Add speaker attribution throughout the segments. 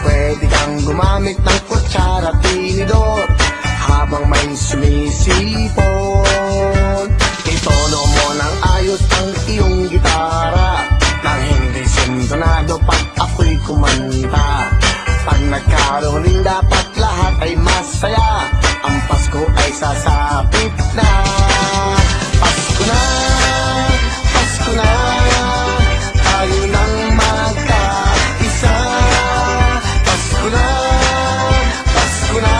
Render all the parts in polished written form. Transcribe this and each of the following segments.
Speaker 1: Pwede kang gumamit ng kutsara at tinidor habang may sumisipon. Itono mo ng ayos ang iyong gitara nang hindi sintonado pag ako'y kumanta. Pag nagkaroon rin dapat lahat ay masaya. Ang Pasko ay sasapit na. Pasko na, Pasko na, tayo nang magkaisa. Pasko na, Pasko na,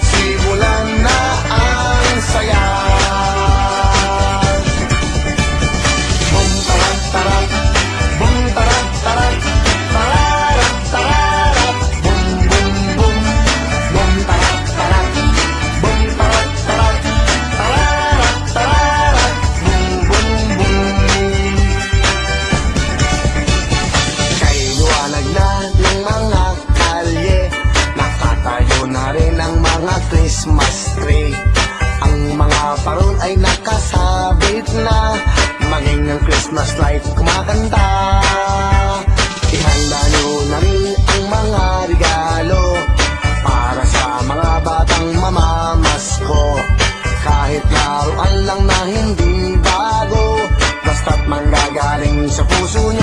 Speaker 1: simulan na ang saya. Bum tarat tarat, bum tarat tarat, tararat tararat, bum bum bum, bum tarat tarat, bum tarat tarat, tararat tararat, bum bum bum. Kay liwanag na ng mga kalye, nakatayo na rin ang mga Christmas tree. Ang mga parol ay nakasabit na, maging ang Christmas light kumakanta. Ihanda nyo na rin ang mga regalo para sa mga batang mamamasko. Kahit laruan lang na hindi bago, basta't manggagaling sa puso nyo.